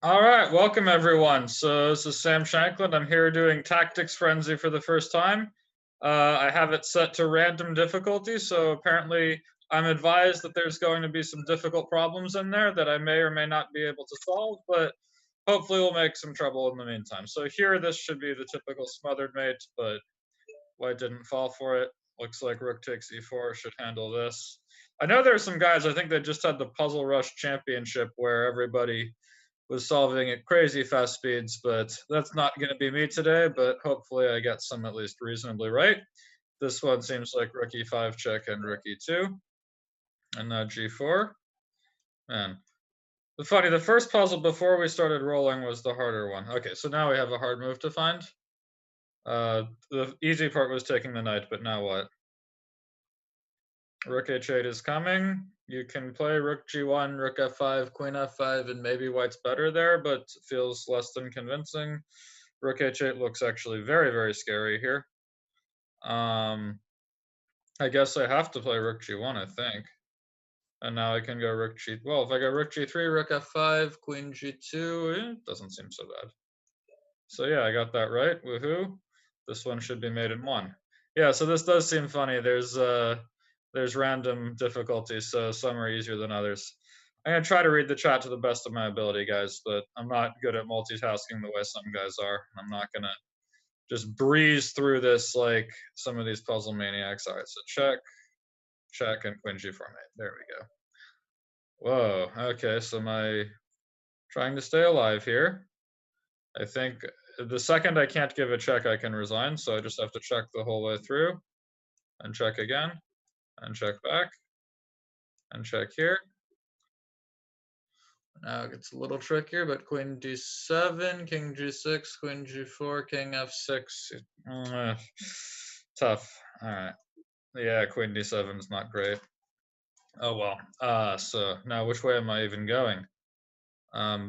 All right, welcome everyone. So this is Sam Shankland. I'm here doing Tactics Frenzy for the first time. I have it set to random difficulty, so apparently I'm advised that there's going to be some difficult problems in there that I may or may not be able to solve, but hopefully we'll make some trouble in the meantime. So here, this should be the typical smothered mate, but white didn't fall for it. Looks like rook takes e4 should handle this. I know there's some guys, I think they just had the Puzzle Rush Championship where everybody was solving at crazy fast speeds, but that's not going to be me today. But hopefully, I get some at least reasonably right. This one seems like rook e5 check and rook e2, and now g4. Man, the first puzzle before we started rolling was the harder one. Okay, so now we have a hard move to find. The easy part was taking the knight, but now what? Rook h8 is coming. You can play rook g1, rook f5, queen f5, and maybe white's better there, but feels less than convincing. Rook h8 looks actually very, very scary here. I guess I have to play rook g1, I think. And now I can go rook g. Well, if I go rook g3, rook f5, queen g2, it doesn't seem so bad. So yeah, I got that right. Woohoo! This one should be made in one. Yeah, so this does seem funny. There's random difficulties, so some are easier than others. I'm gonna try to read the chat to the best of my ability, guys, but I'm not good at multitasking the way some guys are. I'm not gonna just breeze through this like some of these puzzle maniacs. All right, so check, check, and queen g4 mate. There we go. Whoa. Okay, so my trying to stay alive here. I think the second I can't give a check, I can resign. So I just have to check the whole way through, and check again, and check back, and check here. Now it gets a little trickier, but queen d7, king g6, queen g4, king f6. Tough. All right. Yeah, queen d7 is not great. Oh well. So now which way am I even going?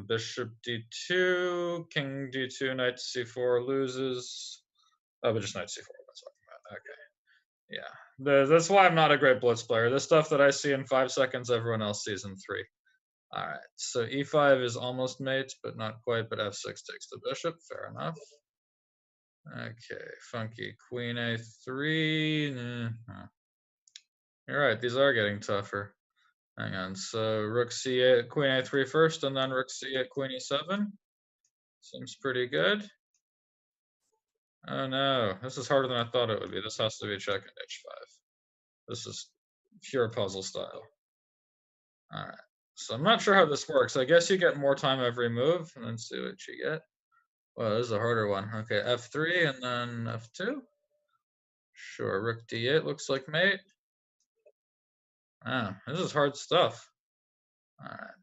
Bishop d2, king d2, knight c4 loses. Oh, but just knight c4. That's what I'm talking about. Okay. Yeah. That's why I'm not a great blitz player. This stuff that I see in 5 seconds, everyone else sees in 3. All right. So e5 is almost mate, but not quite. But f6 takes the bishop. Fair enough. Okay. Funky. Queen a3. You're right. These are getting tougher. Hang on. So rook c8, queen a3 first, and then rook c8, queen e7. Seems pretty good. Oh no, this is harder than I thought it would be. This has to be check and h5. This is pure puzzle style. All right. So I'm not sure how this works. I guess you get more time every move, and then see what you get. Well, this is a harder one. Okay, f3 and then f2. Sure, rook d8 looks like mate. Ah, this is hard stuff. All right.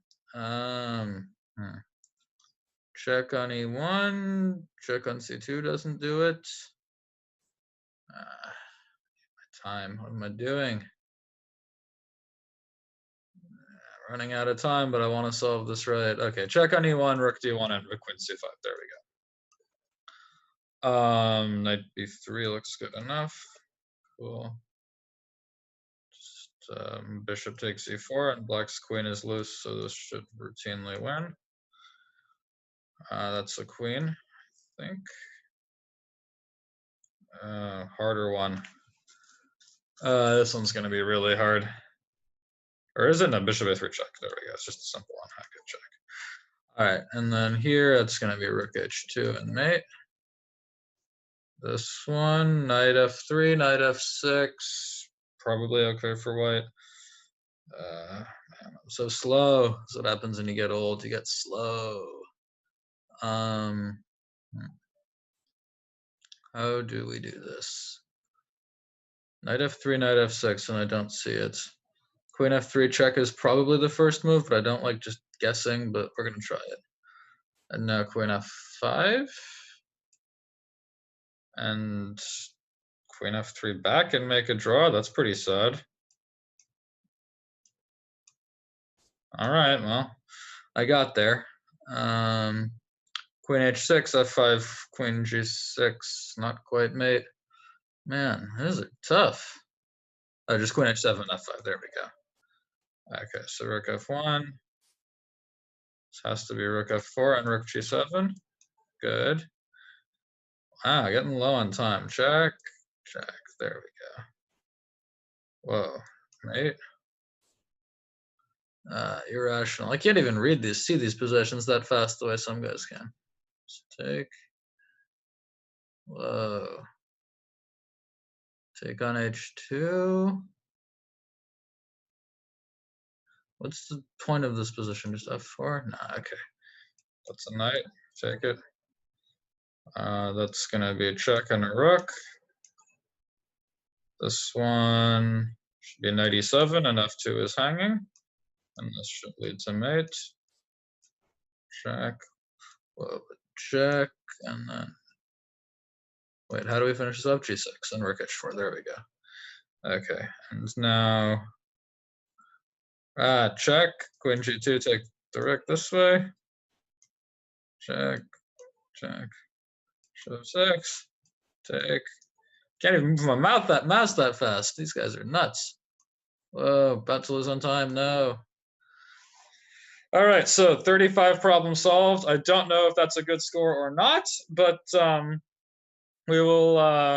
Check on e1. Check on c2 doesn't do it. My time. What am I doing? Running out of time, but I want to solve this right. Okay, check on e1, rook d1, and rook queen c5. There we go. Knight b3 looks good enough. Cool. Just, bishop takes e4, and black's queen is loose, so this should routinely win. That's a queen, I think. Harder one. This one's going to be really hard. Or is it? No, bishop a3 check. There we go. It's just a simple one. I could check. All right, and then here it's going to be rook h2 and mate. This one, knight f3, knight f6, probably okay for white. Man, I'm so slow. That's what happens when you get old. You get slow. How do we do this? Knight f3, knight f6, and I don't see it. Queen f3 check is probably the first move, but I don't like just guessing, but we're going to try it. And now queen f5. And queen f3 back and make a draw. That's pretty sad. All right, well, I got there. Queen h6, f5, queen g6, not quite mate. Man, this is tough. Oh, just queen h7, f5, there we go. Okay, so rook f1. This has to be rook f4 and rook g7. Good. Ah, getting low on time. Check, check. There we go. Whoa, mate. Irrational. I can't even see these positions that fast the way some guys can. Just take. Whoa. Take on h2. What's the point of this position? Just f4? Nah, okay. That's a knight. Take it. That's gonna be a check and a rook. This one should be knight e7 and f2 is hanging. And this should lead to mate. Check. Whoa, check. And then wait, how do we finish this up? G6 and rook h4. There we go. Okay, and now check. Queen g2, take the rook this way. Check, check. Shove 6. Take. Can't even move my mouse that fast. These guys are nuts. Whoa, about to lose on time. No. All right, so 35 problems solved. I don't know if that's a good score or not, but we will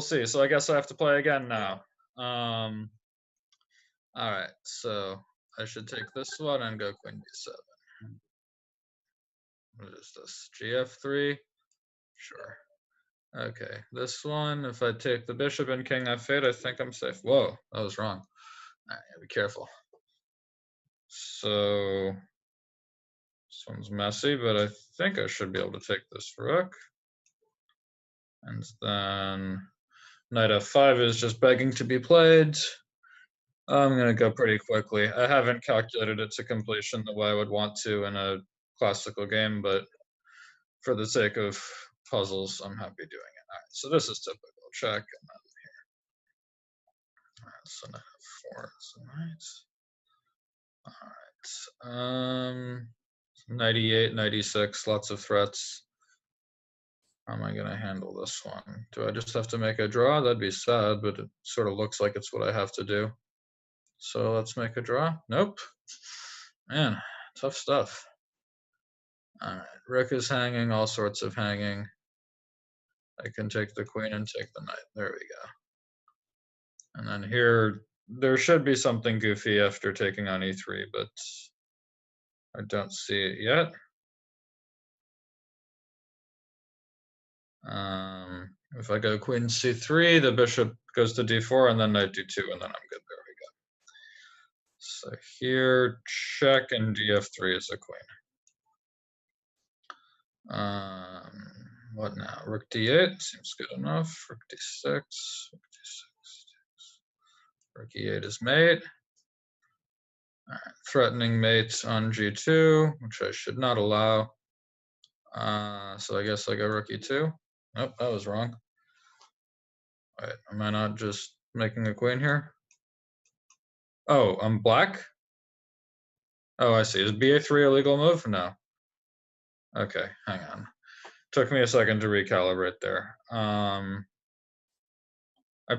see. So I guess I have to play again now. All right, so I should take this one and go queen b7. What is this? Gf3? Sure. Okay, this one, if I take the bishop and king f8, I think I'm safe. Whoa, that was wrong. All right, be careful. So this one's messy, but I think I should be able to take this rook. And then knight f5 is just begging to be played. I'm going to go pretty quickly. I haven't calculated it to completion the way I would want to in a classical game, but for the sake of puzzles, I'm happy doing it. All right, so this is typical. Check, and then here. All right, so knight f4 is nice. All right. 98, 96, lots of threats. How am I going to handle this one? Do I just have to make a draw? That'd be sad, but it sort of looks like it's what I have to do. So let's make a draw. Nope. Man, tough stuff. All right, rook is hanging, all sorts of hanging. I can take the queen and take the knight. There we go. And then here, there should be something goofy after taking on e3, but I don't see it yet. If I go queen c3, the bishop goes to d4, and then knight d2, and then I'm good. There we go. So here, check, and df3 is a queen. What now? Rook d8 seems good enough. Rook d6, rook d6, rook e8 is mate. All right, threatening mate on g2, which I should not allow. So I guess I go rook e2. Nope, that was wrong. Wait, am I not just making a queen here? Oh, I'm black? Oh, I see. Is ba3 a legal move? No. Okay, hang on. Took me a second to recalibrate there. I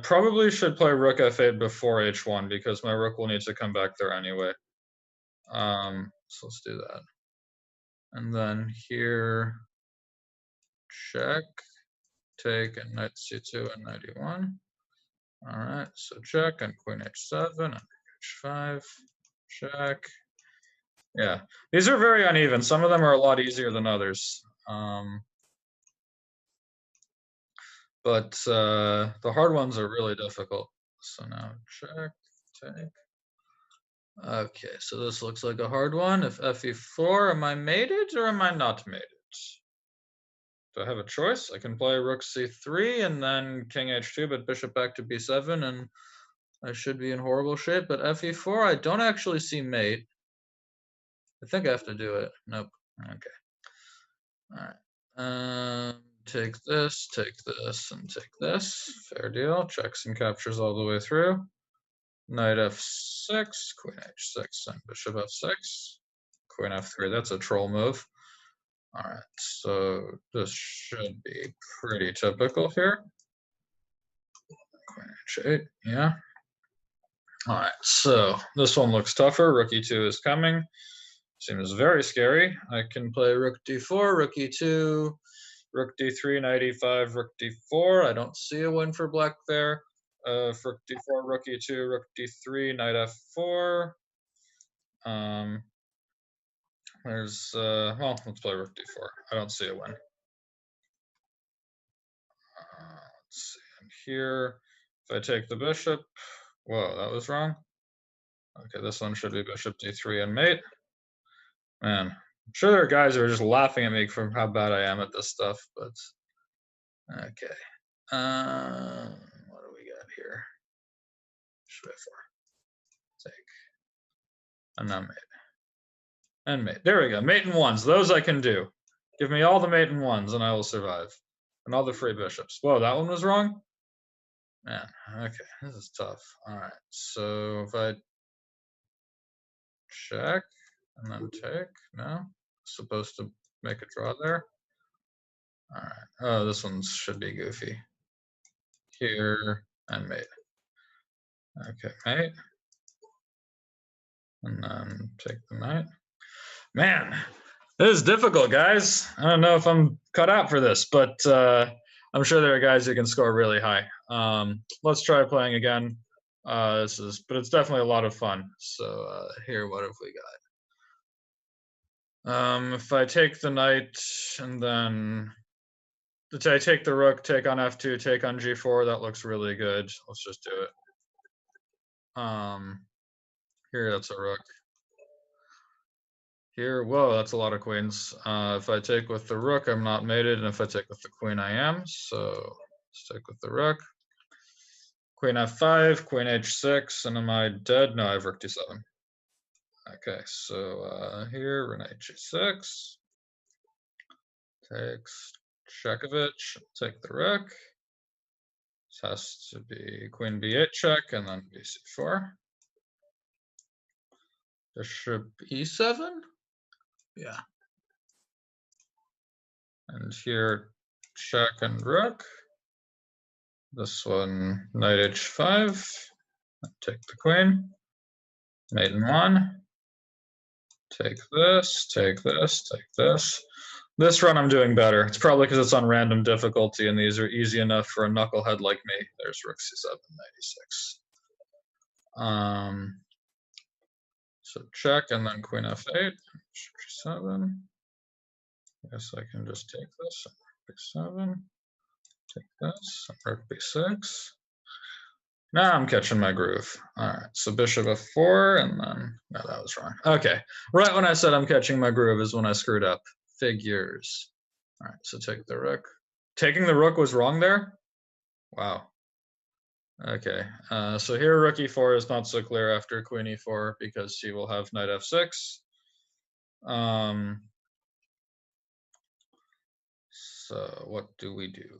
probably should play rook f8 before h1 because my rook will need to come back there anyway. So let's do that. And then here, check, take, and knight c2 and knight e1. All right, so check and queen h7 and h5, check. Yeah, these are very uneven. Some of them are a lot easier than others. But the hard ones are really difficult. So now check, take. Okay, so this looks like a hard one. If fe4, am I mated or am I not mated? Do I have a choice? I can play rook c3 and then king h2, but bishop back to b7, and I should be in horrible shape. But fe4, I don't actually see mate. I think I have to do it. Nope. Okay. All right. Take this, and take this. Fair deal. Checks and captures all the way through. Knight f6, queen h6, and bishop f6. Queen f3. That's a troll move. All right, so this should be pretty typical here. Queen h8, yeah. All right, so this one looks tougher. Rook e2 is coming. Seems very scary. I can play rook d4, rook e2, rook d3, knight e5, rook d4. I don't see a win for black there. For rook d4, rook e2, rook d3, knight f4. Well, let's play rook d4. I don't see a win. Let's see. And here, if I take the bishop, whoa, that was wrong. Okay, this one should be bishop d3 and mate. Man, I'm sure there are guys who are just laughing at me for how bad I am at this stuff, but okay. What do we got here? Should I take and now mate and mate? There we go. Mate and ones. Those I can do. Give me all the mate and ones, and I will survive. And all the free bishops. Whoa, that one was wrong. Man, okay, this is tough. All right, so if I check and then take, no, supposed to make a draw there. All right. Oh, this one should be goofy. Here and mate. Okay, mate. And then take the knight. Man, this is difficult, guys. I don't know if I'm cut out for this, but I'm sure there are guys who can score really high. Let's try playing again. But it's definitely a lot of fun. So here, what have we got? If I take the knight and then I take the rook, take on f2, take on g4, that looks really good. Let's just do it. Here, that's a rook. Here, whoa, that's a lot of queens. If I take with the rook, I'm not mated, and if I take with the queen, I am. So let's take with the rook. Queen f5, queen h6, and am I dead? No, I have rook d7. Okay, so here, knight g6. Takes Shekovich, take the rook. This has to be queen b8 check, and then bc4. Bishop e7? Yeah. And here, check and rook. This one, knight h5. Take the queen. Mate in one. Take this, take this, take this. This run I'm doing better. It's probably because it's on random difficulty and these are easy enough for a knucklehead like me. There's rook c7, knight e6. So check and then queen f8, g7. I guess I can just take this, b7, take this, rook b6. Now I'm catching my groove. All right, so bishop f4, and then, no, that was wrong. Okay, right when I said I'm catching my groove is when I screwed up. Figures. All right, so take the rook. Taking the rook was wrong there? Wow. Okay, so here rook e4 is not so clear after queen e4 because she will have knight f6. So what do we do?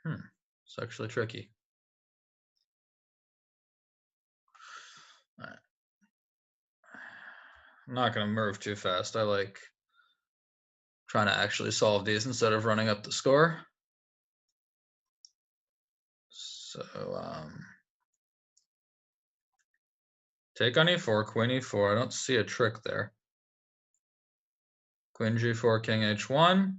It's actually tricky. All right. I'm not going to move too fast. I like trying to actually solve these instead of running up the score. So take on e4, queen e4. I don't see a trick there. Queen g4, king h1,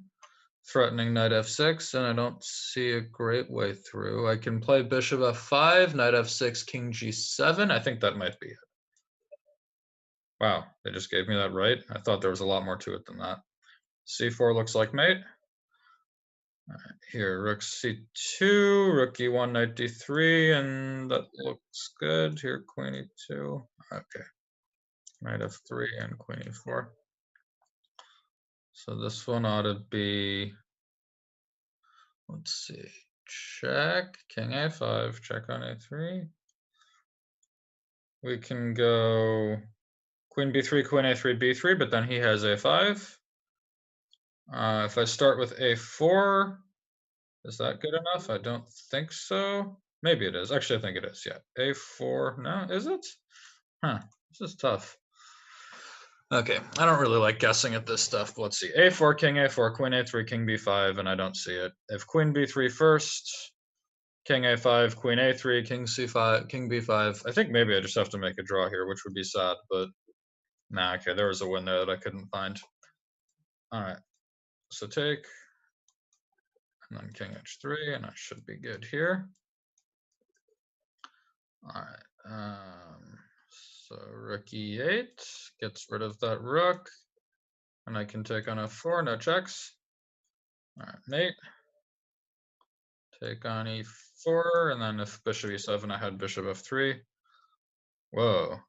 threatening knight f6, and I don't see a great way through. I can play bishop f5, knight f6, king g7. I think that might be it. Wow, they just gave me that right. I thought there was a lot more to it than that. c4 looks like mate. All right, here, rook c2, rook e1, knight d3, and that looks good. Here, queen e2. Okay, knight f3 and queen e4. So this one ought to be, let's see, check, king a5, check on a3. We can go queen b3, queen a3, b3, but then he has a5. If I start with a4, is that good enough? I don't think so. Maybe it is. Actually, I think it is, yeah. a4, no, is it? Huh, this is tough. Okay, I don't really like guessing at this stuff, but let's see. a4, queen a3, king b5, and I don't see it. If queen b3 first, king a5, queen a3, king c5, king b5. I think maybe I just have to make a draw here, which would be sad, but nah, okay, there was a win there that I couldn't find. All right, so take, and then king h3, and I should be good here. All right, so rook e8 gets rid of that rook, and I can take on f4, no checks. All right, mate. Take on e4, and then if bishop e7, I had bishop f3. Whoa,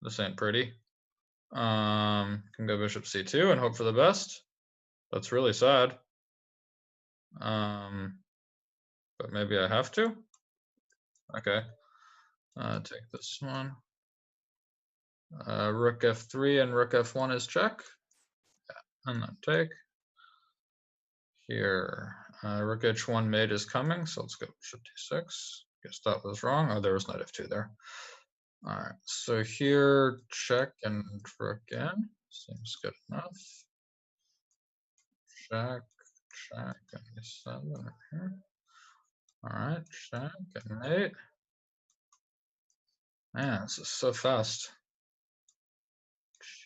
this ain't pretty. Can go bishop c2 and hope for the best. That's really sad. But maybe I have to. Okay. Take this one. Rook f3 and rook f1 is check. Yeah, and then take. Here, rook h1 mate is coming, so let's go bishop d6. Guess that was wrong. Oh, there was knight f2 there. All right, so here, check and rook in. Seems good enough. Check, check, and e7 here. All right, check and mate. Man, this is so fast.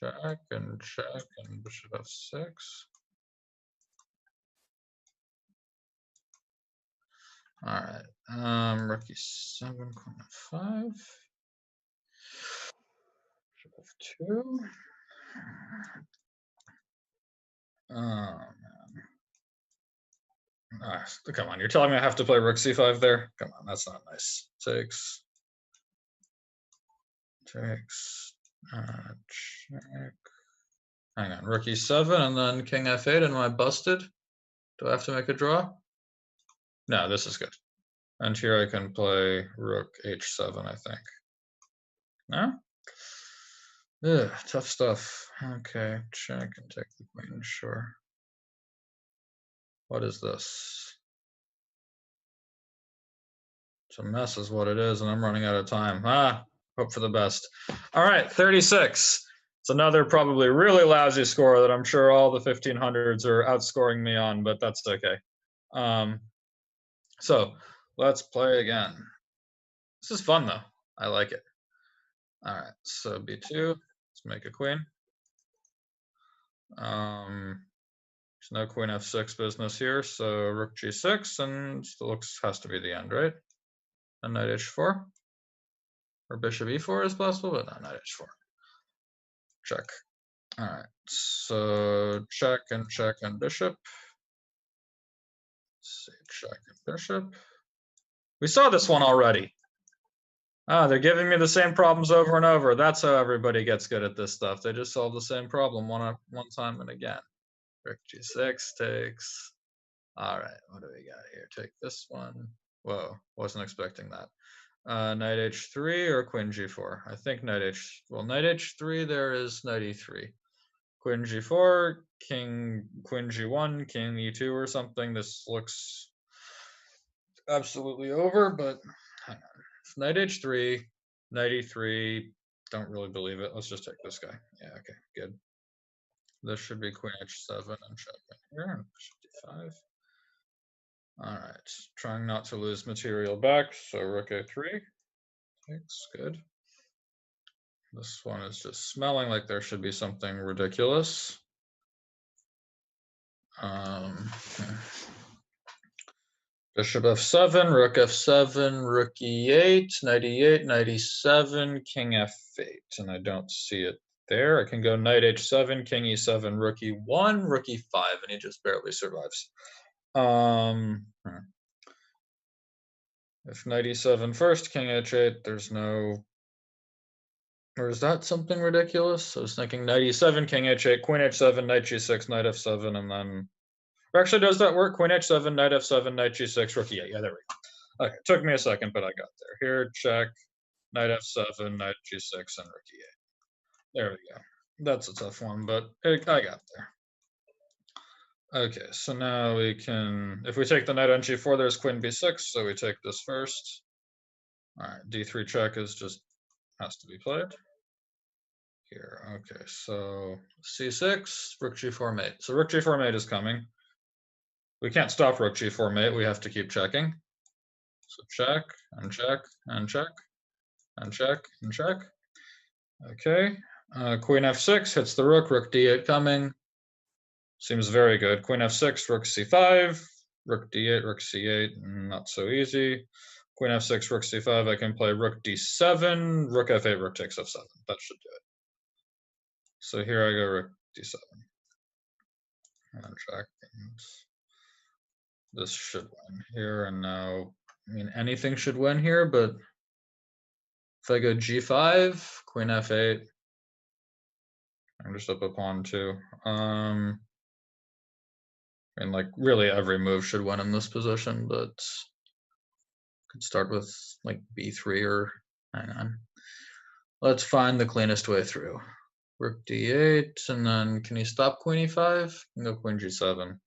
Check and bishop f6. All right, rook e7, queen f5. Bishop f2. Oh, man. Come on, you're telling me I have to play rook c5 there? Come on, that's not nice. Takes. Check. Hang on, rook e7 and then king f8. Am I busted? Do I have to make a draw? No, this is good. And here I can play rook h7, I think. No? Ugh, tough stuff. Okay, check and take the queen, sure. What is this? It's a mess is what it is, and I'm running out of time. Hope for the best. All right, 36. It's another probably really lousy score that I'm sure all the 1500s are outscoring me on, but that's okay. So let's play again. This is fun though. I like it. All right, so b2. Let's make a queen. There's no queen f6 business here, so rook g6, and still has to be the end, right? And knight h4. Or bishop e4 is possible, but no, knight h4. Check. All right, so check and bishop. Let's see, check and bishop. We saw this one already. They're giving me the same problems over and over. That's how everybody gets good at this stuff. They just solve the same problem one time and again. Rook g6 takes. All right, what do we got here? Take this one. Whoa, wasn't expecting that. Knight h3 or queen g4? I think knight h3, there is knight e3. Queen g4, queen g1, king e2 or something. This looks absolutely over, but hang on. Knight h3, knight e3, don't really believe it. Let's just take this guy. Yeah, okay, good. This should be queen h7 and check in here, and bishop d5. All right, trying not to lose material back, so rook a3 takes, good. This one is just smelling like there should be something ridiculous. Bishop f7, rook f7, rook e8, knight e8, knight e7, king f8, and I don't see it there. I can go knight h7, king e7, rook e1, rook e5, and he just barely survives. If knight e7 first, king h8, there's no... Or is that something ridiculous? I was thinking knight e7, king h8, queen h7, knight g6, knight f7, and then... Or actually, does that work? Queen h7, knight f7, knight g6, rook e8. Yeah, there we go. Okay, took me a second, but I got there. Here, check, knight f7, knight g6, and rook e8. There we go. That's a tough one, but I got there. Okay, so now we can... If we take the knight on g4, there's queen b6, so we take this first. All right, d3 check is just... has to be played. Here, okay, so c6, rook g4 mate. So rook g4 mate is coming. We can't stop rook g4 mate, we have to keep checking. So check, and check, and check, and check, and check. Okay. Queen f6 hits the rook, rook d8 coming. Seems very good. Queen f6, rook c5, rook d8, rook c8, not so easy. Queen f6, rook c5, I can play rook d7, rook f8, rook takes f7. That should do it. So here I go rook d7. And check, and this should win here, and now, I mean, anything should win here, but if I go g5, queen f8, I'm just up a pawn too. I mean, like, really every move should win in this position, but could start with like b3 or, hang on. Let's find the cleanest way through. Rook d8, and then can you stop queen e5? Go queen g7.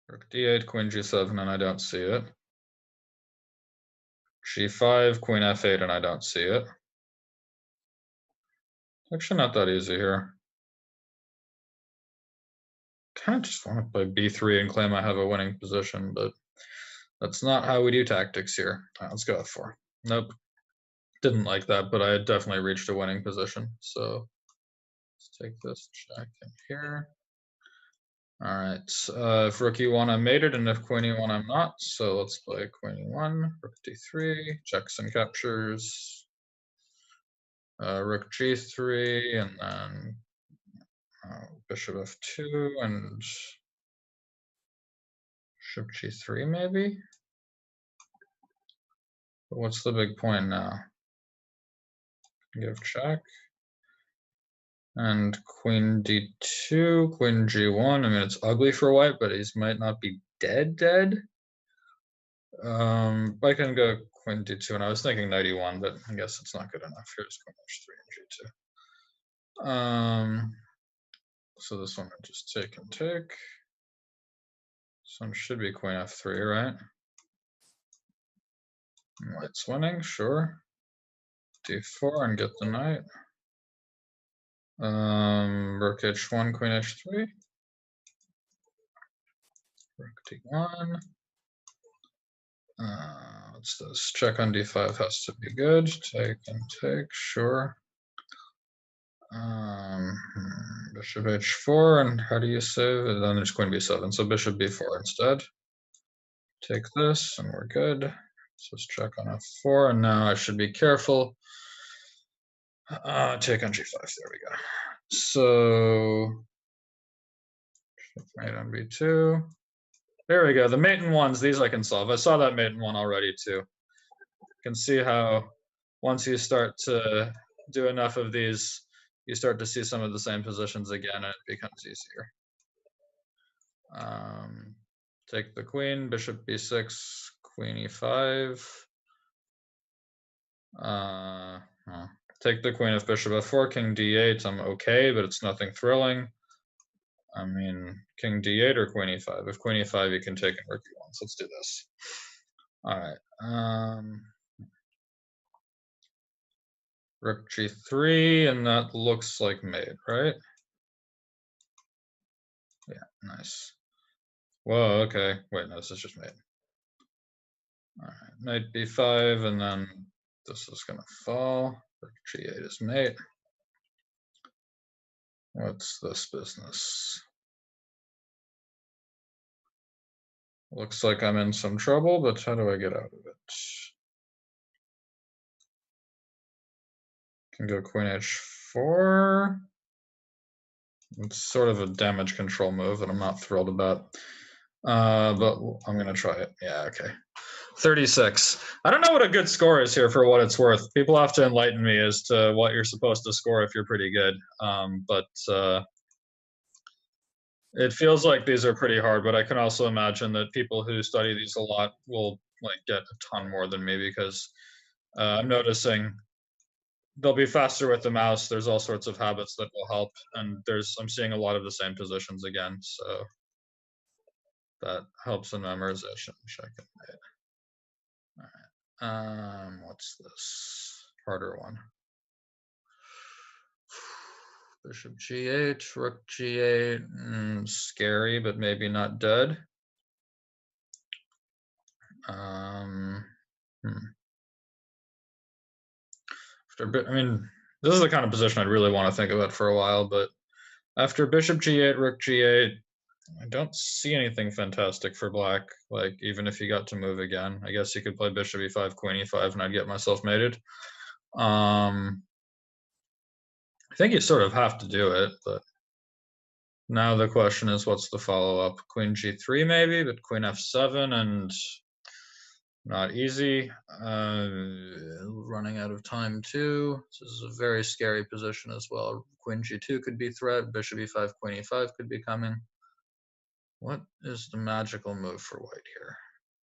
Rook d8, queen g7, and I don't see it. g5, queen f8, and I don't see it. Actually not that easy here. Kind of just want to play b3 and claim I have a winning position, but that's not how we do tactics here. All right, let's go f4. Nope. Didn't like that, but I had definitely reached a winning position. So let's take this check in here. All right. If rook e1, I'm mated, and if queen e1, I'm not. So let's play queen e1, rook d3, checks and captures. Rook g3, and then bishop f2, and bishop g3 maybe? But what's the big point now? Give check. And queen d2, queen g1. I mean, it's ugly for white, but he might not be dead. I can go queen d2, and I was thinking knight e1, but I guess it's not good enough. Here's queen h3 and g2. So this one I just take and take. So it should be queen f3, right? White's winning, sure. d4 and get the knight. Rook h1, queen h3. Rook d1. What's this? Check on d5 has to be good. Take and take, sure. Bishop h4, and how do you save it? Then there's queen b7, so bishop b4 instead. Take this, and we're good. So let's check on f4, and now I should be careful. Take on g5, there we go. So, mate on b2. There we go, the mate in ones, these I can solve. I saw that mate in one already too. You can see how once you start to do enough of these, you start to see some of the same positions again, and it becomes easier. Take the queen, bishop b6, queen e5. Take the queen if bishop f4, king d8. I'm okay, but it's nothing thrilling. I mean, king d8 or queen e5. If queen e5, you can take and rook e1. So let's do this. All right. Rook g3, and that looks like mate, right? Yeah, nice. Whoa, okay. Wait, no, this is just mate. All right, knight b5, and then this is gonna fall. Rook g8 is mate. What's this business? Looks like I'm in some trouble, but how do I get out of it? Can go queen h4. It's sort of a damage control move that I'm not thrilled about. But I'm gonna try it. Yeah, okay. 36. I don't know what a good score is here for what it's worth. People have to enlighten me as to what you're supposed to score if you're pretty good. But it feels like these are pretty hard, but I can also imagine that people who study these a lot will like get a ton more than me, because I'm noticing they'll be faster with the mouse. There's all sorts of habits that will help, and I'm seeing a lot of the same positions again, so that helps in memorization. Check it out. All right. What's this harder one? Bishop g8, rook g8, scary, but maybe not dead. I mean, this is the kind of position I'd really want to think about for a while, but after bishop g8, rook g8, I don't see anything fantastic for black, like, even if he got to move again. I guess he could play bishop e5, queen e5, and I'd get myself mated. I think you sort of have to do it, but now the question is, what's the follow-up? Queen g3 maybe, but queen f7, and not easy. Running out of time too. This is a very scary position as well. Queen g2 could be threat, bishop e5, queen e5 could be coming. What is the magical move for white here?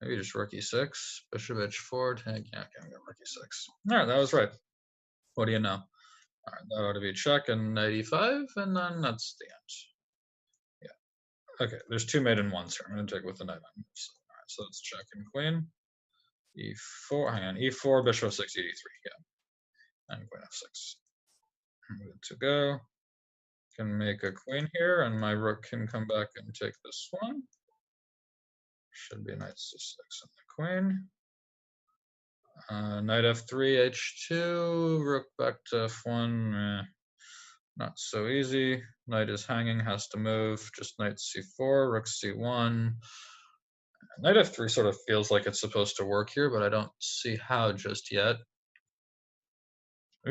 Maybe just rook e6, bishop h4, take, yeah, okay, I'm going rook e6. All right, that was right. What do you know? All right, that ought to be check and knight e5, and then that's the end. Yeah. Okay, there's two maiden ones here. I'm going to take with the knight on. All right, so let's check and queen. E4, hang on, E4, bishop 6, E3, yeah. And queen F6. Good to go. Can make a queen here, and my rook can come back and take this one. Should be knight C6 and the queen. Knight F3, H2, rook back to F1, not so easy. Knight is hanging, has to move, just knight C4, rook C1. Knight F3 sort of feels like it's supposed to work here, but I don't see how just yet.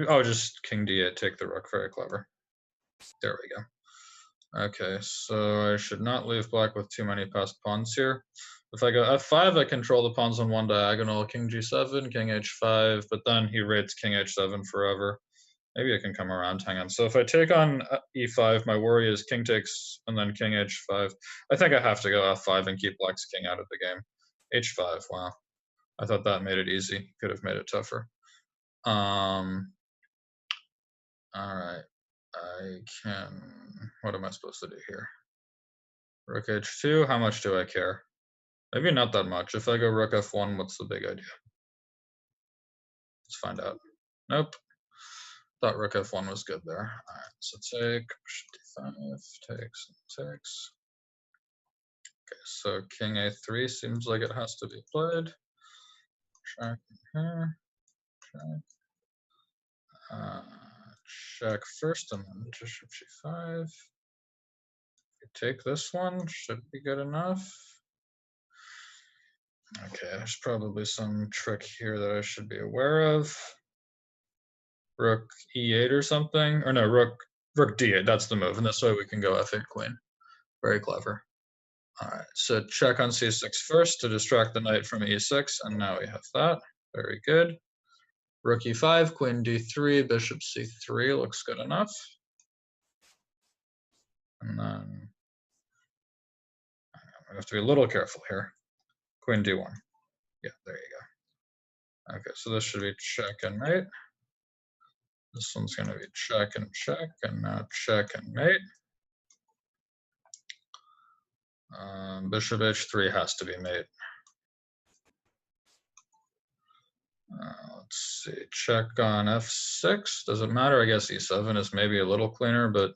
Oh, just king d8, take the rook, very clever. There we go. Okay, so I should not leave black with too many passed pawns here. If I go f5, I control the pawns on one diagonal, king g7, king h5, but then he raids king h7 forever. Maybe I can come around, hang on. So if I take on e5, my worry is king takes and then king h5. I think I have to go f5 and keep black's king out of the game. h5, wow. I thought that made it easy. Could have made it tougher. All right, I can, what am I supposed to do here? Rook h2, how much do I care? Maybe not that much. If I go rook f1, what's the big idea? Let's find out. Nope. Thought rook f1 was good there. All right, so take, bishop d5, takes, and takes. Okay, so king a3 seems like it has to be played. Check here, check. Check first and then bishop g5. Take this one, should be good enough. Okay, there's probably some trick here that I should be aware of. Rook e8 or something, or no, rook d8, that's the move, and this way we can go f8 queen. Very clever. All right, so check on c6 first to distract the knight from e6, and now we have that. Very good. Rook e5, queen d3, bishop c3 looks good enough. And then we have to be a little careful here. Queen d1. Yeah, there you go. Okay, so this should be check and mate. This one's going to be check, and now check and mate. Bishop h3 has to be mate. Let's see, check on f6. Does it matter? I guess e7 is maybe a little cleaner, but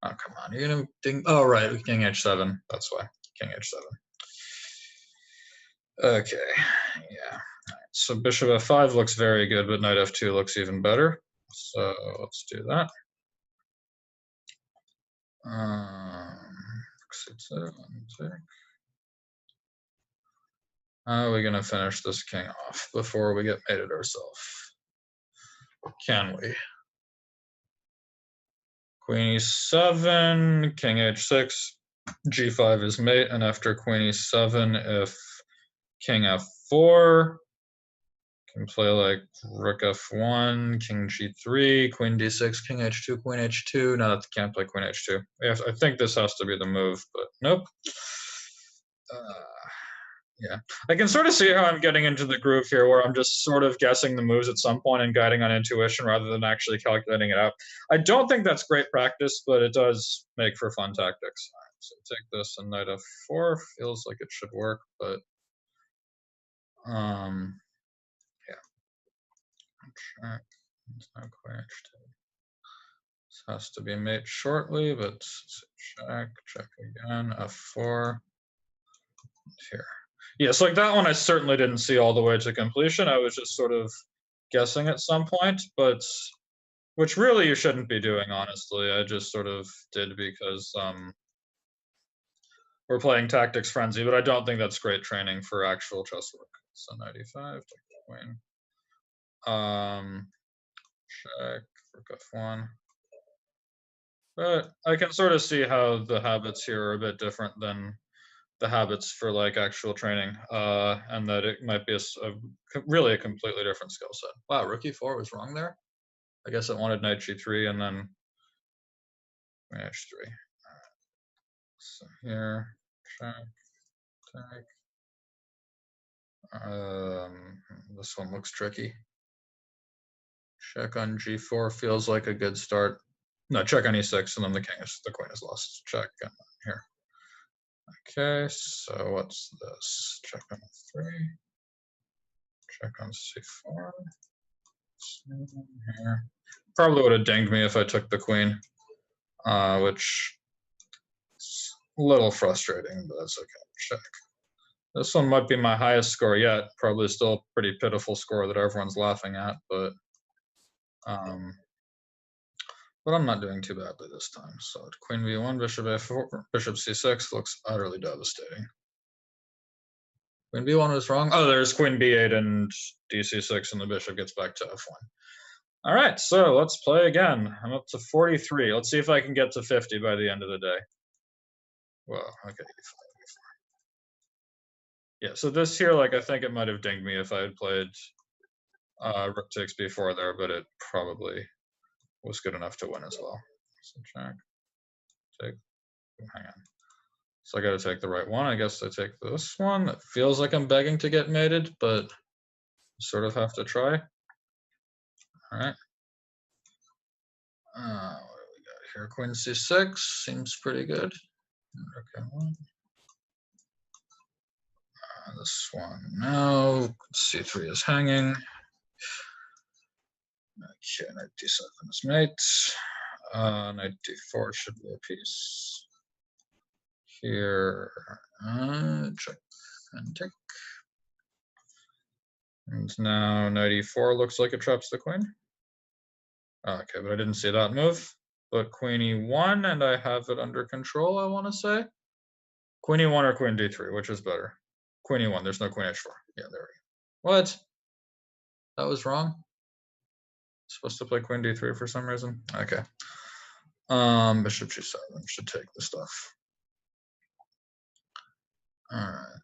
oh, come on. You're going to ding. Oh, right, king h7. That's why. King h7. Okay, yeah. Right. So bishop f5 looks very good, but knight f2 looks even better. So let's do that. How are we going to finish this king off before we get mated ourselves? Can we? Queen e7, king h6, g5 is mate, and after queen e7, if king f4, can play like rook f1, king g3, queen d6, king h2, queen h2. No, that can't play queen h2. I think this has to be the move, but nope. Yeah, I can sort of see how I'm getting into the groove here, where I'm just sort of guessing the moves at some point and guiding on intuition rather than actually calculating it out. I don't think that's great practice, but it does make for fun tactics. All right, so take this and knight f4 feels like it should work, but yeah. Check. It's not quite h2. This has to be mate shortly, but check again, f4, here. Yeah, so like that one I certainly didn't see all the way to completion. I was just sort of guessing at some point, but which really you shouldn't be doing, honestly. I just sort of did because we're playing Tactics Frenzy, but I don't think that's great training for actual chess work. So 95, take the queen. Check, rook f1. But I can sort of see how the habits here are a bit different than the habits for like actual training, and that it might be really a completely different skill set. Wow, rook e4 was wrong there. I guess it wanted knight g3 and then queen h3. So here, check, take. This one looks tricky. Check on g4 feels like a good start. No, check on e6, and then the queen is lost. Check here. Okay, so what's this? Check on e3. Check on c4. Here. Probably would have dinged me if I took the queen, which is a little frustrating, but that's okay. Check. This one might be my highest score yet. Probably still a pretty pitiful score that everyone's laughing at, but I'm not doing too badly this time. So queen b1, bishop a4, bishop c6 looks utterly devastating. Queen b1 was wrong. Oh, there's queen b8 and dc6, and the bishop gets back to f1. All right, so let's play again. I'm up to 43. Let's see if I can get to 50 by the end of the day. Well, okay. Yeah, so this here, like, I think it might have dinged me if I had played rook takes b4 there, but it probably was good enough to win as well. So check, take, hang on. So I got to take the right one. I guess I take this one. It feels like I'm begging to get mated, but sort of have to try. All right. What do we got here? Queen c6 seems pretty good. Okay, one. This one now. c3 is hanging. Okay, knight d7 is mate. Knight d4 should be a piece. Here, check and take. And now knight e4 looks like it traps the queen. Okay, but I didn't see that move. But queen e1, and I have it under control, I want to say. Queen e1 or queen d3, which is better? Queen e1, there's no queen h4. Yeah, there we go. What? That was wrong? Supposed to play queen d3 for some reason? Okay. Bishop g7 should take the stuff. All right.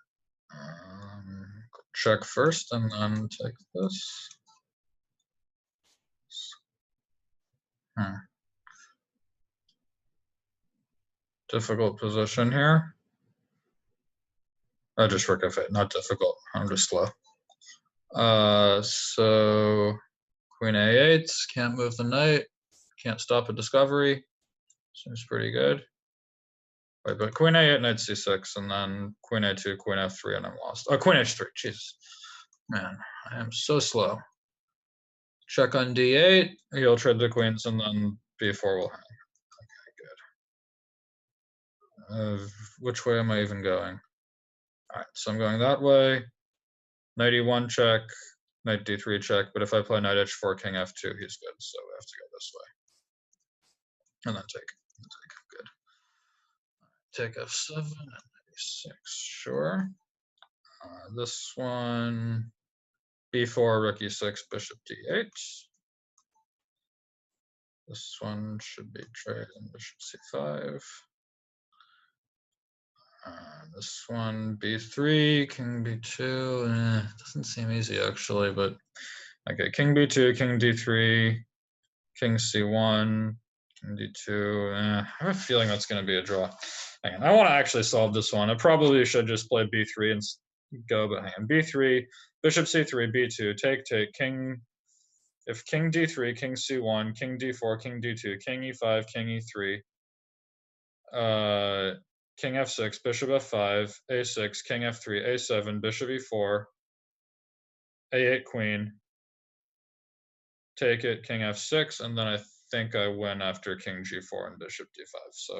Check first and then take this. Difficult position here. I just rook f8, not difficult. I'm just slow. So queen a8, can't move the knight, can't stop a discovery. Seems pretty good. Wait, but queen a8, knight c6, and then queen a2, queen f3, and I'm lost. Oh, queen h3, Jesus. Man, I am so slow. Check on d8, he'll trade the queens, and then b4 will hang. Okay, good. Which way am I even going? All right, so I'm going that way. Knight e1 check, knight d3 check, but if I play knight h4, king f2, he's good, so we have to go this way. And then take, good. Take f7 and knight e6, sure. This one, b4, rook e6, bishop d8. This one should be trade and bishop c5. This one, b3, king b2. Doesn't seem easy actually, but okay. King b2, king d3, king c1, king d2. I have a feeling that's going to be a draw. Hang on, I want to actually solve this one. I probably should just play b3 and go, but hang on. b3, bishop c3, b2, take, king. If king d3, king c1, king d4, king d2, king e5, king e3. King f6, bishop f5, a6, king f3, a7, bishop e4, a8 queen, take it, king f6, and then I think I win after king g4 and bishop d5. So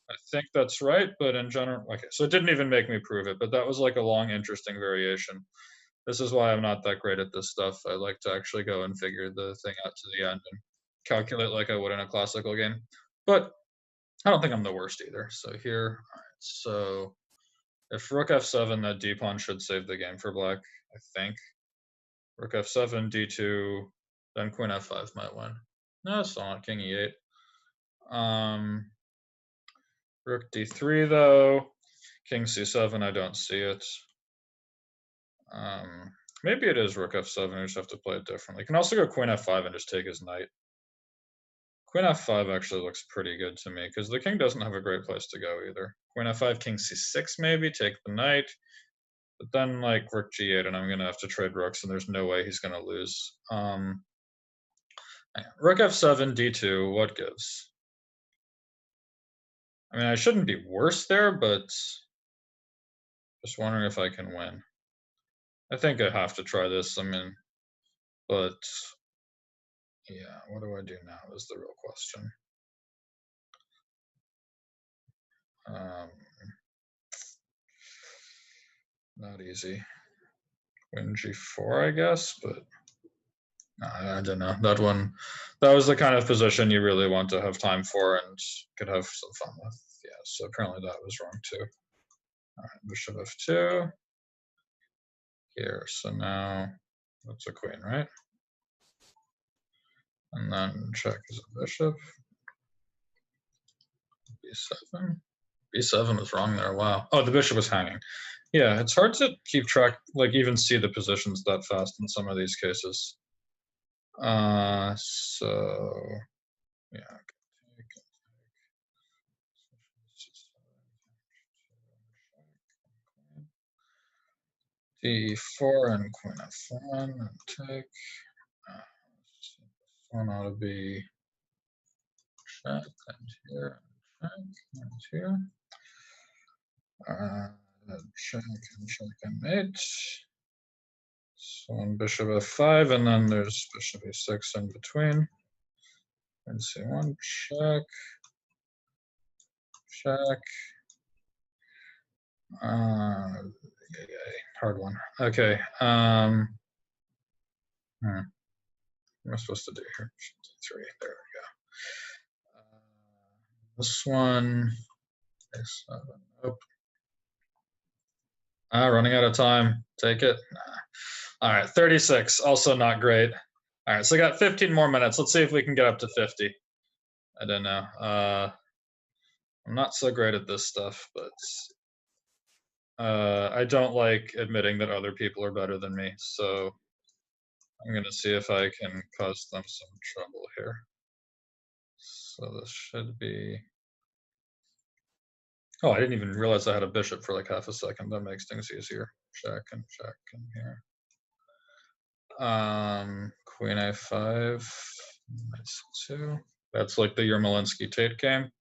I think that's right, but in general, okay. So it didn't even make me prove it, but that was like a long, interesting variation. This is why I'm not that great at this stuff. I like to actually go and figure the thing out to the end and calculate like I would in a classical game. But I don't think I'm the worst either. So here, all right, so if rook f7, that d pawn should save the game for black, I think. Rook f7, d2, then queen f5 might win. No, it's not. King e8. Rook d3 though. King c7, I don't see it. Maybe it is rook f7. I just have to play it differently. You can also go queen f5 and just take his knight. Queen f5 actually looks pretty good to me because the king doesn't have a great place to go either. Queen f5, king c6 maybe, take the knight. But then like rook g8 and I'm going to have to trade rooks and there's no way he's going to lose. Rook f7, d2, what gives? I mean, I shouldn't be worse there, but just wondering if I can win. I think I have to try this. I mean, but yeah, what do I do now is the real question. Not easy. Queen g4, I guess, but I don't know. That was the kind of position you really want to have time for and could have some fun with. Yeah, so apparently that was wrong too. All right, bishop f2 here. So now that's a queen, right? And then check is a bishop. b7. b7 was wrong there. Wow. Oh, the bishop was hanging. Yeah, it's hard to keep track, like even see the positions that fast in some of these cases. So yeah. d4 and queen f1 and take. This one ought to be check and here and check and here. Check and mate. So on bishop f5 and then there's bishop e6 in between. And c1 check. Check. Hard one. Okay. What am I supposed to do here? 3. There we go. This one. A7. Nope. Running out of time. Take it. Nah. All right. 36. Also not great. All right. So I got 15 more minutes. Let's see if we can get up to 50. I don't know. I'm not so great at this stuff, but I don't like admitting that other people are better than me. So I'm going to see if I can cause them some trouble here. So this should be... Oh, I didn't even realize I had a bishop for like half a second. That makes things easier. Check and here. Queen a5, knight c2. That's like the Yermolinsky-Tate game.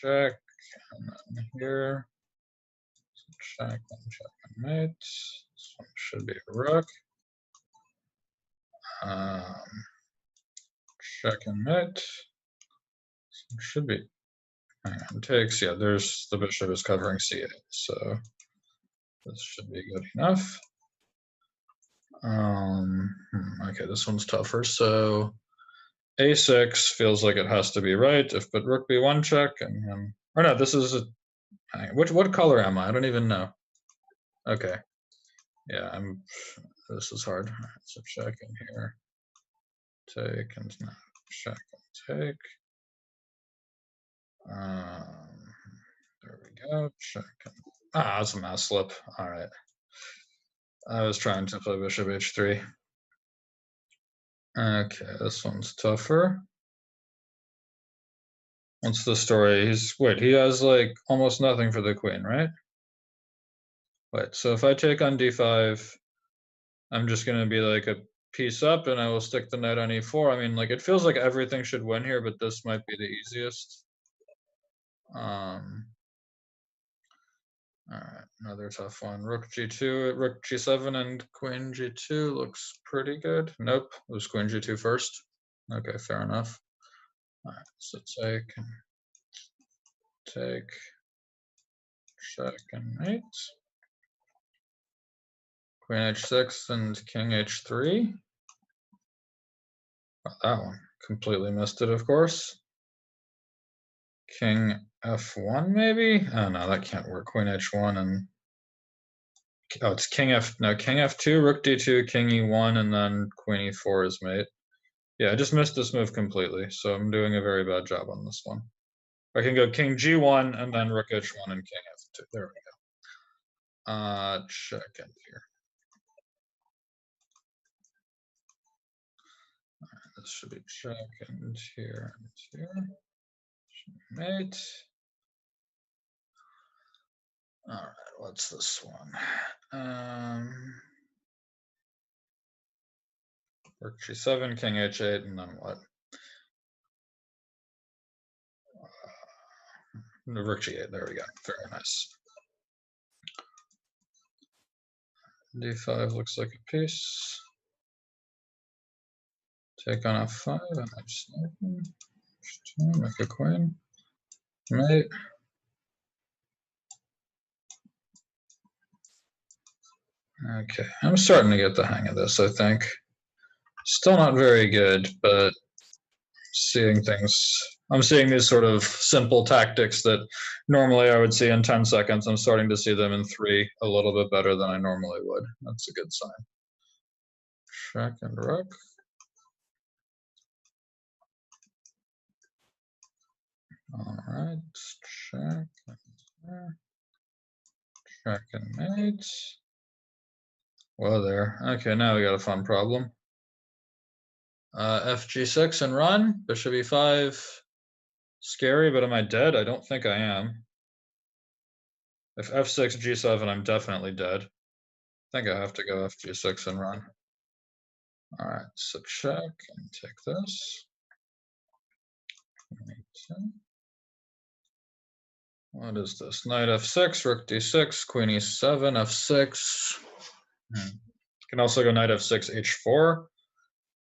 Check, and then here. So check and mate. This one should be a rook. Check and mate. So it should be. Hang on, takes. Yeah, there's the bishop is covering c8, so this should be good enough. Okay, this one's tougher. So a6 feels like it has to be right. If but rook b1 check and or no, this is a what color am I? I don't even know. Okay, yeah, this is hard. Right, so check in here, take and now check and take. There we go. Check. And, that's a mouse slip. All right. I was trying to play bishop h3. Okay, this one's tougher. What's the story? He has like almost nothing for the queen, right? Wait, so if I take on d5, I'm just going to be like a piece up and I will stick the knight on e4. I mean, like it feels like everything should win here, but this might be the easiest. All right, another tough one. Rook g2, rook g7, and queen g2 looks pretty good. Nope, it was queen g2 first. Okay, fair enough. All right, so take, check, and mate. Queen h6 and king h3. Oh, that one. Completely missed it, of course. King f1, maybe? Oh, no, that can't work. Queen h1 and... Oh, it's king f2, rook d2, king e1, and then queen e4 is mate. Yeah, I just missed this move completely, so I'm doing a very bad job on this one. I can go king g1 and then rook h1 and king f2. There we go. Check in here. This should be check and here and here. Mate. All right, what's this one? Rook g7, king h8, and then what? Rook g8, there we go. Very nice. d5 looks like a piece. Take on f5, and I'm sniping. Make a queen. Mate. Okay, I'm starting to get the hang of this, I think. Still not very good, but I'm seeing these sort of simple tactics that normally I would see in 10 seconds. I'm starting to see them in 3 a little bit better than I normally would. That's a good sign. Check and rook. All right, check and check and mate. Well, there. Okay, now we got a fun problem. Fg6 and run. Bishop e5. Scary, but am I dead? I don't think I am. If f6, g7, I'm definitely dead. I think I have to go fg6 and run. All right, so check and take this. What is this? Knight f6, rook d6, queen e7, f6. Can also go knight f6, h4,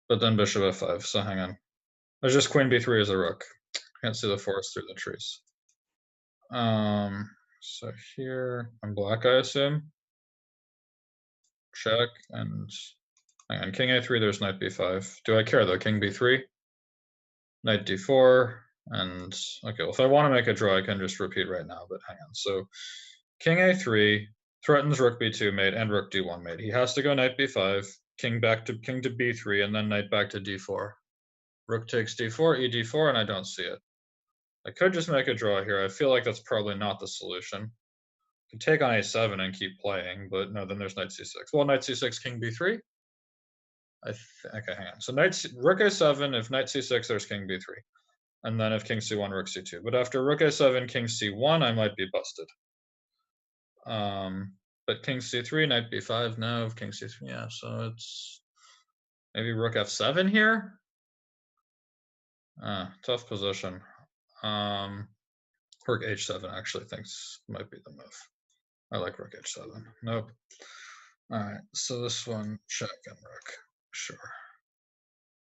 but then bishop f5, so hang on. There's just queen b3 as a rook. Can't see the forest through the trees. So here, I'm black, I assume. Check, and hang on, king a3, there's knight b5. Do I care though? King b3, knight d4, and okay, well, if I want to make a draw, I can just repeat right now, but hang on. So king a3 threatens rook b2 mate and rook d1 mate. He has to go knight b5, king to b3, and then knight back to d4. Rook takes d4, e d4, and I don't see it. I could just make a draw here. I feel like that's probably not the solution. I can take on a7 and keep playing, but no, then there's knight c6. Well, knight c6, king b3. Okay, hang on. So rook a7, if knight c6, there's king b3. And then if king c1, rook c2. But after rook a7, king c1, I might be busted. But king c3, knight b5, no, king c3, yeah, so it's maybe rook f7 here? Tough position. Rook h7 actually thinks might be the move. I like rook h7. Nope. All right, so this one, check and rook. Sure.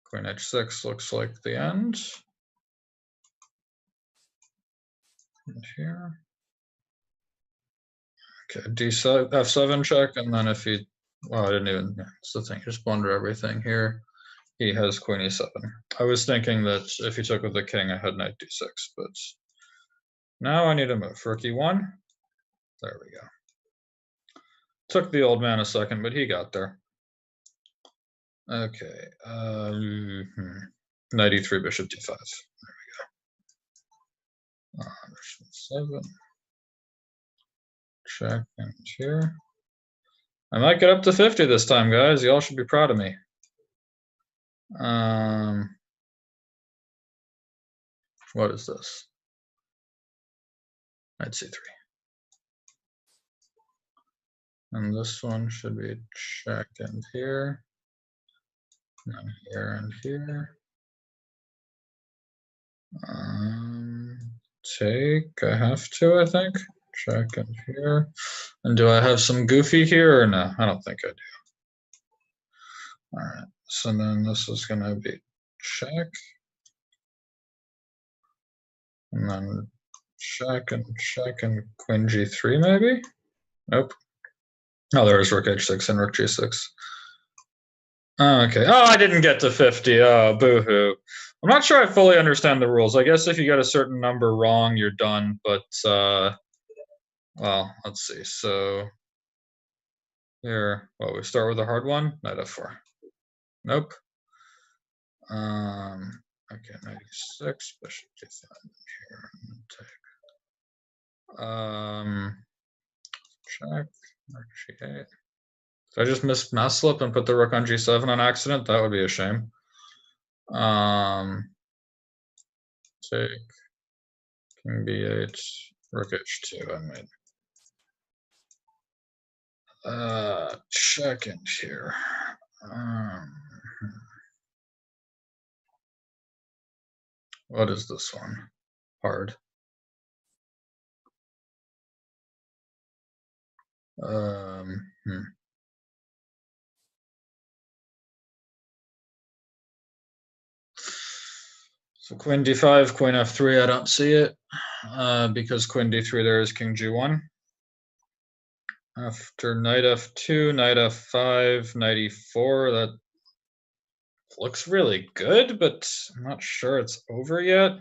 Queen h6 looks like the end. And here. Okay, d7, f7 check, and then if he, well, I didn't even, it's the thing, just blunder everything here. He has queen e7. I was thinking that if he took with the king, I had knight d6, but now I need a move. Rook e1. There we go. Took the old man a second, but he got there. Okay. Knight e3, bishop d5. There we go. Bishop 7. Check and here. I might get up to 50 this time, guys. Y'all should be proud of me. What is this? Knight c3. And this one should be check and here. And here and here. Take, I have to, I think. Check and here. And do I have some goofy here or no? I don't think I do. All right, so then this is gonna be check, and then check and queen g3 maybe? Nope. Oh, there's rook h6 and rook g6. Oh, okay. Oh, I didn't get to 50. Oh, boo-hoo. I'm not sure I fully understand the rules. I guess if you get a certain number wrong, you're done. But, well, let's see. So here, well, we start with a hard one. Knight f4. Nope. Okay, 96, bishop g5 here. Check, rook g8. Did I just miss mouse slip and put the rook on g7 on accident? That would be a shame. Take, king b8, rook h2, I made. Second here. What is this one? Hard. So queen d5, queen f3, I don't see it. Because queen d3 there is king g1. After knight f2, knight f5, knight e4, that looks really good, but I'm not sure it's over yet.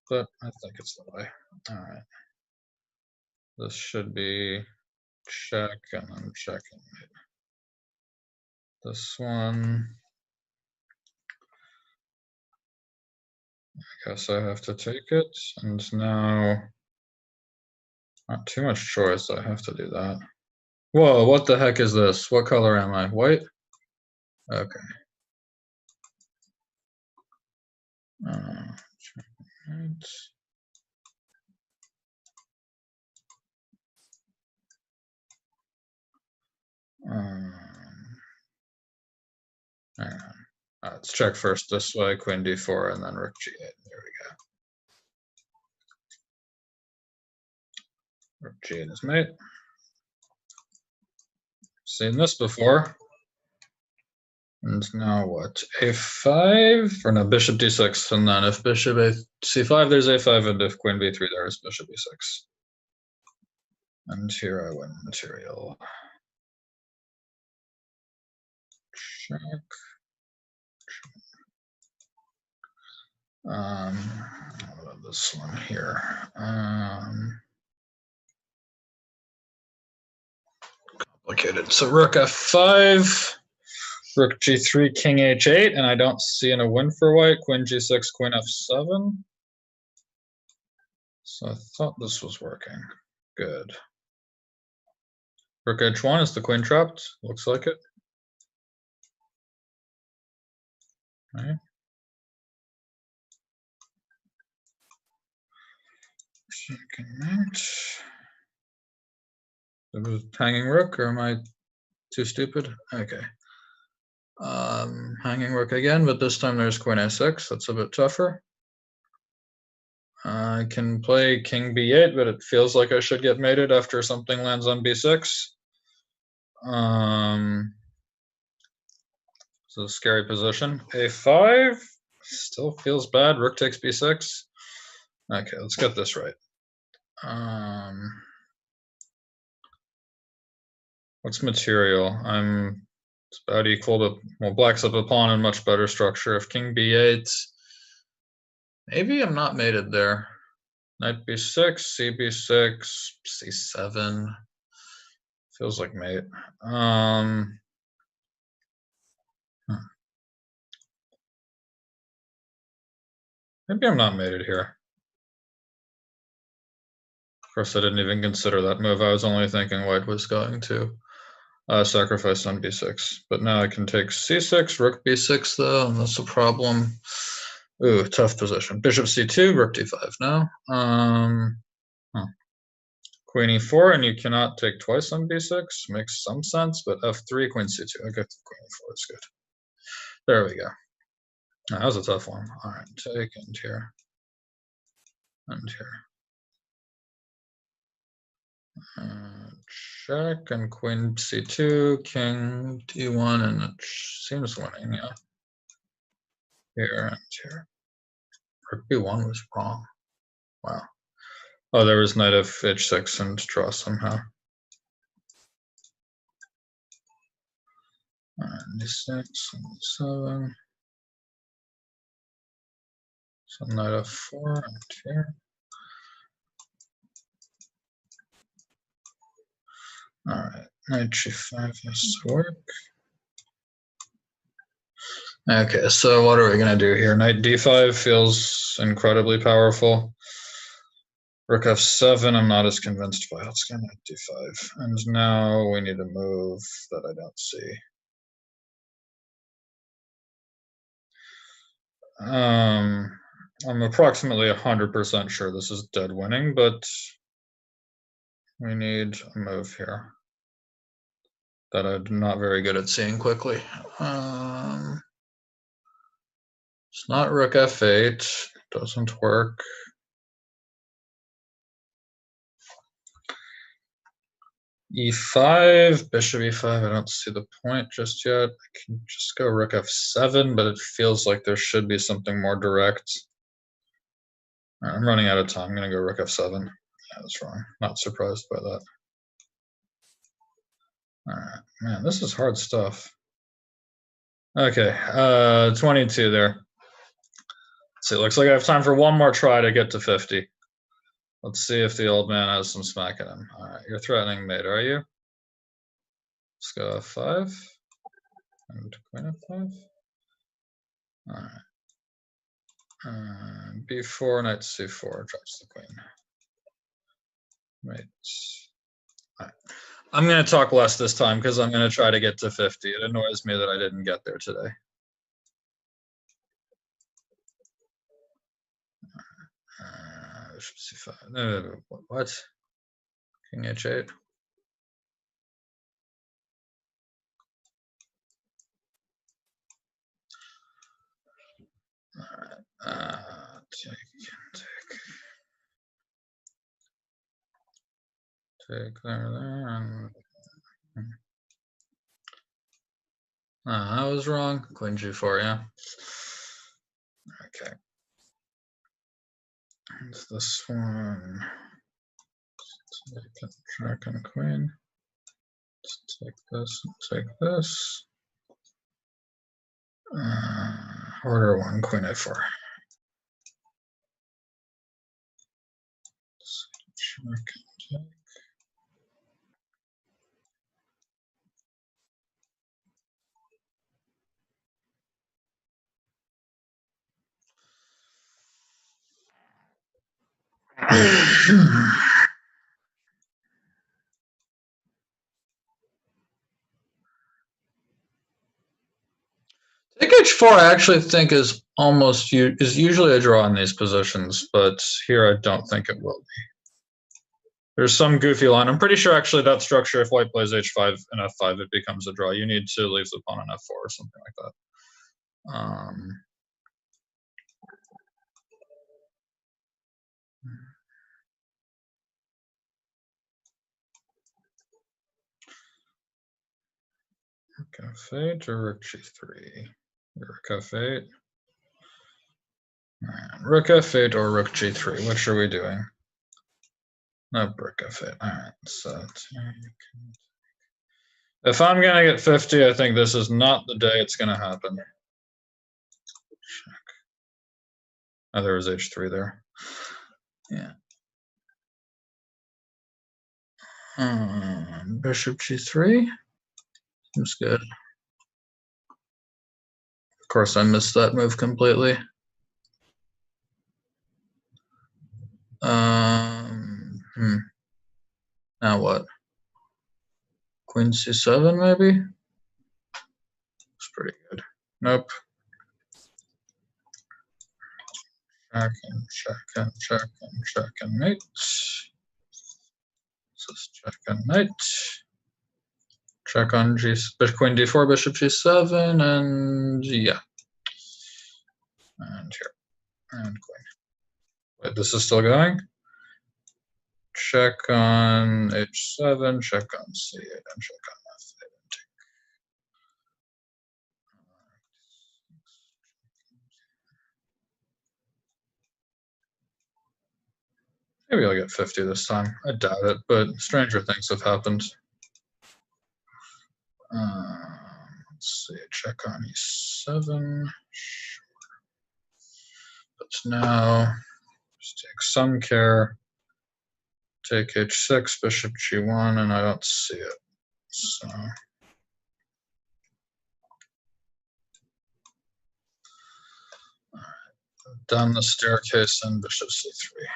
But I think it's the way. All right. This should be check and then check and mate. This one, I guess I have to take it. And now, not too much choice. I have to do that. Whoa, what the heck is this? What color am I? White? Okay. Right. Hang on. Let's check first this way, queen d4, and then rook g8. There we go. Rook g8 is mate. Seen this before. And now what? a5? Or no, bishop d6. And then if bishop c5, there's a5. And if queen b3, there is bishop e6. And here I win material. Check. What about this one here? Complicated. So rook f5, rook g3, king h8, and I don't see a win for white. Queen g6, queen f7. So I thought this was working. Good. Rook h1, is the queen trapped? Looks like it. Right. Second mate. It was hanging rook, or am I too stupid? Okay. Hanging rook again, but this time there's queen a6. That's a bit tougher. I can play king b8, but it feels like I should get mated after something lands on b6. It's a scary position. a5 still feels bad. Rook takes b6. Okay, let's get this right. What's material? It's about equal to, well, black's up a pawn in much better structure. If king b8, maybe I'm not mated there. Knight b6, cb6, c7. Feels like mate. Maybe I'm not mated here. Of course, I didn't even consider that move. I was only thinking white was going to sacrifice on b6. But now I can take c6, rook b6 though, and that's a problem. Ooh, tough position. Bishop c2, rook d5 now. Queen e4, and you cannot take twice on b6. Makes some sense, but f3, queen c2. I get the queen e4, it's good. There we go. That was a tough one. All right, take and here. And here. Check and queen c2, king d1, and it seems winning, yeah. here and here. Rook b1 was wrong. Wow. Oh, there was knight of h6 and draw somehow. And d6 and d7. So knight f4 and here. All right, knight g5 has to work. Okay, so what are we gonna do here? Knight d5 feels incredibly powerful. Rook f7, I'm not as convinced by. Let's go knight d5. And now we need a move that I don't see. I'm approximately 100% sure this is dead winning, but we need a move here that I'm not very good at seeing quickly. It's not rook f8, doesn't work. e5, bishop e5, I don't see the point just yet. I can just go rook f7, but it feels like there should be something more direct. Right, I'm running out of time. I'm going to go rook f7. Yeah, that's wrong. Not surprised by that. All right, man, this is hard stuff. Okay, 22 there. See, it looks like I have time for one more try to get to 50. Let's see if the old man has some smack in him. All right, you're threatening mate, are you? Let's go f5 and queen f5. All right. b4, knight c4 drops the queen. Right. All right. I'm going to talk less this time because I'm going to try to get to 50. It annoys me that I didn't get there today. Bishop c5. No, what? King h8. All right. Take there, and I was wrong. Queen g4, yeah. Okay. And this one. Check and queen. Let's take this and take this. Order one, queen a4. Check and take. Take h4 I actually think is usually a draw in these positions, but here I don't think it will be. There's some goofy line. I'm pretty sure actually that structure, if white plays h5 and f5, it becomes a draw. You need to leave the pawn on f4 or something like that. Rook f8 or rook g3? Rook f8. Rook f8 or rook g3. Which are we doing? No, rook f8. All right. So if I'm gonna get 50, I think this is not the day it's gonna happen. Check. Oh, there was h3 there. Yeah. Bishop g3 seems good. Of course, I missed that move completely. Now what? Queen c7 maybe? It's pretty good. Nope. Check and check and check and check and mate. Just check and knight. Check on queen d4, bishop g7, and yeah. And here. And queen. Wait, this is still going? Check on h7, check on c8, and check on f8. Maybe I'll get 50 this time. I doubt it, but stranger things have happened. Let's see, check on e7. But now, just take some care. Take h6, bishop g1, and I don't see it. So down the staircase and bishop c3.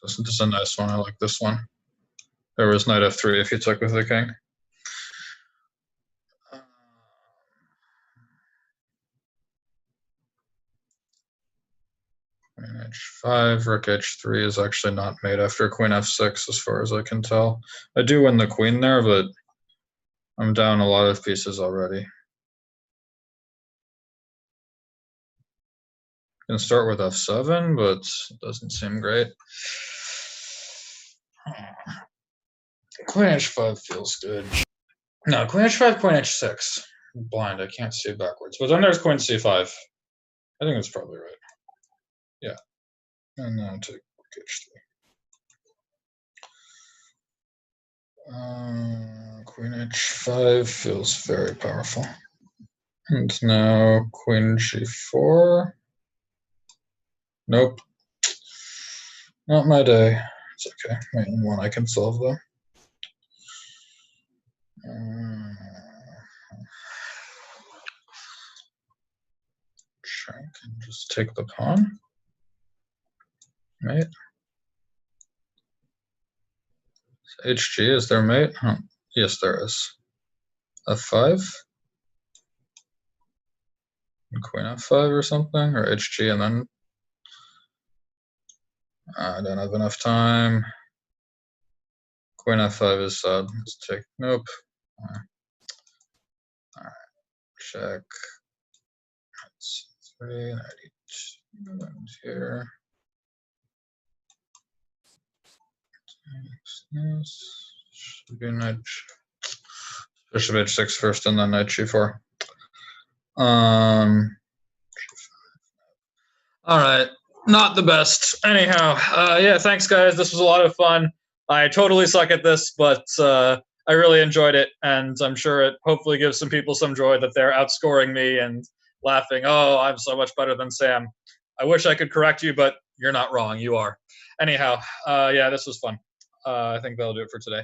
This is a nice one. I like this one. There was knight f3 if you took with the king. Queen h5, rook h3 is actually not made after queen f6 as far as I can tell. I do win the queen there, but I'm down a lot of pieces already. Can start with f7, but it doesn't seem great. Queen h5 feels good. No, queen h5, queen h6. I'm blind, I can't see backwards. But then there's queen c5. I think that's probably right. Yeah. And now take h3. Queen h5 feels very powerful. And now queen g4. Nope. Not my day. It's okay. One I can solve though. Check and just take the pawn. Mate. HG, is there mate? Huh. Yes, there is. F5. Queen F5 or something, or HG, and then I don't have enough time. Queen F5 is sad. Let's take, nope. All right, check. That's 3, 92, and here. This should be knight. Bishop h6 first, and then knight g4. All right, not the best. Anyhow, yeah, thanks guys. This was a lot of fun. I totally suck at this, but I really enjoyed it, and I'm sure it hopefully gives some people some joy that they're outscoring me and laughing, oh, I'm so much better than Sam. I wish I could correct you, but you're not wrong. You are. Anyhow, yeah, this was fun. I think that'll do it for today.